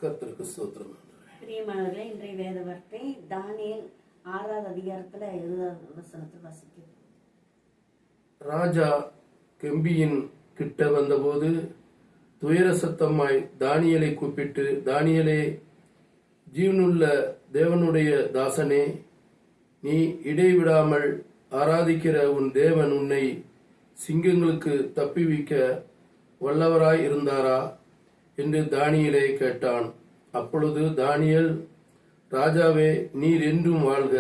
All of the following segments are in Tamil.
கர்த்தருக்கு ஸ்தோத்திரம். பிரியமானவர்களே, இன்றைய வேத வார்த்தை தானியேல் 6வது அதிகாரத்துல 70வது வசனத்தை வாசிக்கிறது. ராஜா கெம்பியின் கிட்ட வந்தபோது துயர சத்தமாய் தானியேலை கூப்பிட்டு, தானியேலே, ஜீவனுள்ள தேவனுடைய தாசனே, நீ இடைவிடாமல் ஆராதிக்கிற உன் தேவன் உன்னை சிங்கங்களுக்கு தப்பிவிக்க வல்லவராய் இருந்தாரா என்று தானியேலை கேட்டான். அப்பொழுது தானியேல், ராஜாவே, நீர் என்றும் வாழ்க.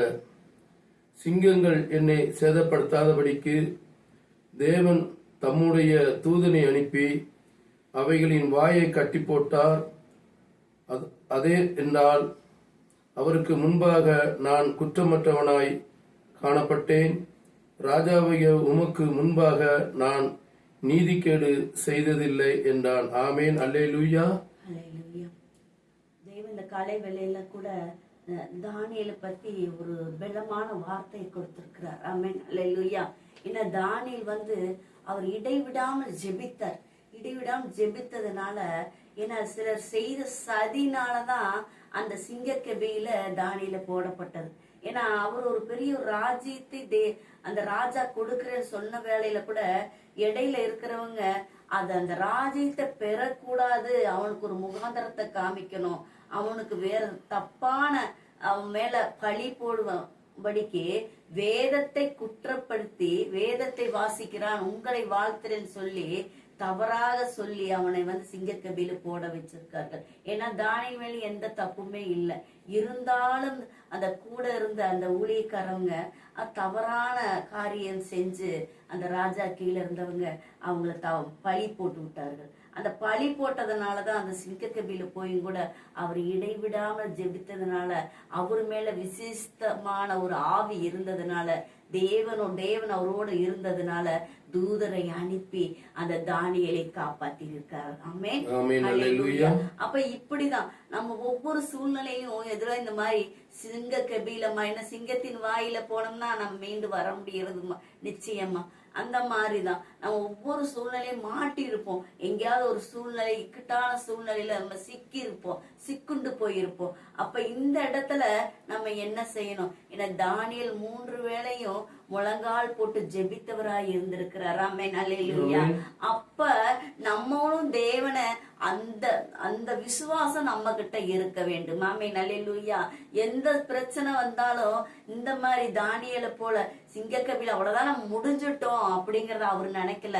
சிங்கங்கள் என்னை சேதப்படுத்தாதபடிக்கு தேவன் தம்முடைய தூதனை அனுப்பி அவைகளின் வாயை கட்டி போட்டார். அதே என்றால் அவருக்கு முன்பாக நான் குற்றமற்றவனாய் காணப்பட்டேன். ராஜாவைய உமக்கு முன்பாக நான் நீதிகேடு செய்ததில்லை என்றான். ஆமேன். அல்லேலூயா. அல்லேலூயா. தேவன் இந்த காலை வேளையில கூட தானியேலை பத்தி ஒரு பலமான வார்த்தையை கொடுத்திருக்கிறார். ஆமேன். அல்லேலூயா. ஏன்னா தானியேல் அவர் இடைவிடாமல் ஜெபித்தார். இடைவிடாமல் ஜெபித்ததுனால, ஏன்னா சிலர் செய்த சதினாலதான் அந்த சிங்கக்கெபியில தானியேல போடப்பட்டது. ஏன்னா அவர் ஒரு பெரிய ராஜ்யத்தை அந்த ராஜா கொடுக்கிறேன்னு சொன்ன வேளையில கூட இடையில இருக்கிறவங்க அந்த ராஜ்யத்தை பெறக்கூடாது, அவனுக்கு ஒரு முகாந்தரத்தை காமிக்கணும், அவனுக்கு வேற தப்பான அவன் மேல பழி போடும்படிக்கு வேதத்தை குற்றப்படுத்தி, வேதத்தை வாசிக்கிறான் உங்களை வாழ்த்துறேன்னு சொல்லி தவறாக சொல்லி அவனை சிங்கக்கபில போட வச்சிருக்கார்கள். ஏன்னா தானியேல் மேல எந்த தப்புமே இல்லை. இருந்தாலும் அந்த கூட இருந்த அந்த ஊழியக்காரங்க தவறான காரியம் செஞ்சு அந்த ராஜா கீழே இருந்தவங்க அவங்கள பழி போட்டு விட்டார்கள். அந்த பழி போட்டதுனாலதான் அந்த சிங்கக்கபில போயும் கூட அவர் இடைவிடாமல் ஜெபித்ததுனால, அவர் மேல விசிஷ்டமான ஒரு ஆவி இருந்ததுனால, தேவன் அவரோடு இருந்ததுனால தூதரை அனுப்பி அந்த தானியேலை காப்பாத்தி இருக்காரு. ஆமென். அல்லேலூயா. அப்ப இப்படிதான் நம்ம ஒவ்வொரு சூழ்நிலையும் எதிராக இந்த மாதிரி சிங்க கபீலமா, என்ன சிங்கத்தின் வாயில போனோம்னா நம்ம மீண்டு வர முடியறது நிச்சயமா. அந்த மாதிரிதான் நம்ம ஒவ்வொரு சூழ்நிலையும் மாட்டி இருப்போம். எங்கேயாவது ஒரு சூழ்நிலை, இக்கட்டான சூழ்நிலையில நம்ம சிக்கி இருப்போம், சிக்குண்டு போயிருப்போம். அப்ப இந்த இடத்துல நம்ம என்ன செய்யணும்? ஏன்னா தானியேல் 3 வேளையும் முழங்கால் போட்டு ஜெபித்தவராய் இருந்திருக்கிறார். ஆமென். அல்லேலூயா. அப்ப நம்மளும் தேவனை அந்த விசுவாசம் நம்ம கிட்ட இருக்க வேண்டும். ஆமென். அல்லேலூயா. எந்த பிரச்சனை வந்தாலும் இந்த மாதிரி தானியேலை போல சிங்கக்கபில அவ்வளவுதான் நம்ம முடிஞ்சிட்டோம் அப்படிங்கறத அவரு நினைக்கல.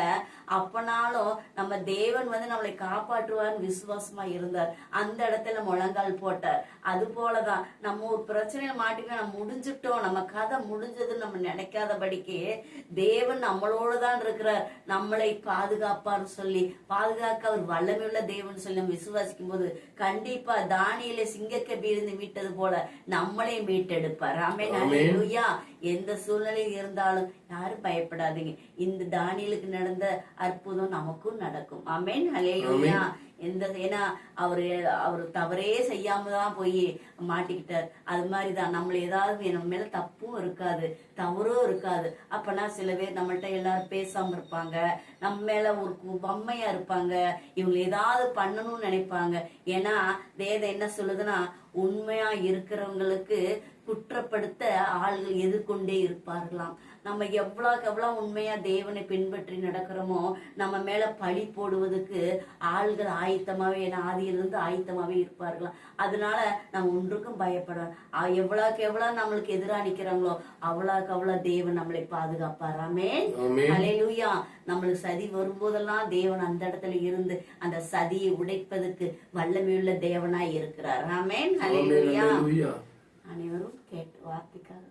அப்பனாலும் நம்ம தேவன் நம்மளை காப்பாற்றுவார்னு விசுவாசமா இருந்தார். அந்த இடத்துல முழங்கால் போட்டார். அது போலதான் நம்ம ஒரு பிரச்சனையில மாட்டிக்க நம்ம முடிஞ்சிட்டோம், நம்ம கதை முடிஞ்சதுன்னு நம்ம நினைக்காதபடிக்கு தேவன் நம்மளோடுதான் இருக்கிறார், நம்மளை பாதுகாப்பார்னு சொல்லி, பாதுகாக்க அவர் வல்லமையுள்ள தேவன் சொல்லி நம்ம விசுவாசிக்கும் போது கண்டிப்பா தானியேலை சிங்கக்கபிலிருந்து மீட்டது போல நம்மளே மீட்டெடுப்பார். ஆமென். அல்லேலூயா. எந்த சூழ்நிலையில் இருந்தாலும் யாரும் பயப்படாதீங்க. இந்த தானியேலுக்கு நடந்த அற்புதம் நமக்கும் நடக்கும். ஆமென். அல்லேலூயா. ஏன்னா அவரு தவறே செய்யாம தான் போய் மாட்டிக்கிட்டார். அது மாதிரிதான் நம்மள ஏதாவது நம்ம மேல தப்பும் இருக்காது, தவறும் இருக்காது. அப்பனா சில பேர் நம்மள்ட்ட எல்லாரும் பேசாம இருப்பாங்க, நம்ம மேல ஒரு வம்மையா இருப்பாங்க, இவங்க ஏதாவது பண்ணணும்னு நினைப்பாங்க. ஏன்னா வேதம் என்ன சொல்லுதுன்னா, உண்மையா இருக்கிறவங்களுக்கு குற்றப்படுத்த ஆள்கள் எதிர்கொண்டே இருப்பார்களாம். நம்ம எவ்வளவு உண்மையா தேவனை பின்பற்றி நடக்கிறோமோ நம்ம மேல பழி போடுவதற்கு ஆள்கள் ஆயத்தமாவே, ஆதியிலிருந்து ஆயத்தமாவே இருப்பார்களாம். அதனால நம்ம ஒன்றுக்கும் பயப்பட, எவ்வளவு நம்மளுக்கு எதிராக நிக்கிறாங்களோ அவ்வளவு தேவன் நம்மளை பாதுகாப்பார். ஆமென். அல்லேலூயா. நம்மளுக்கு சதி வரும்போதெல்லாம் தேவன் அந்த இடத்துல இருந்து அந்த சதியை உடைப்பதற்கு வல்லமையுள்ள தேவனாய் இருக்கிறார். ஆமென். அல்லேலூயா. அனைவரும் கேட்டு வார்த்தைக்காக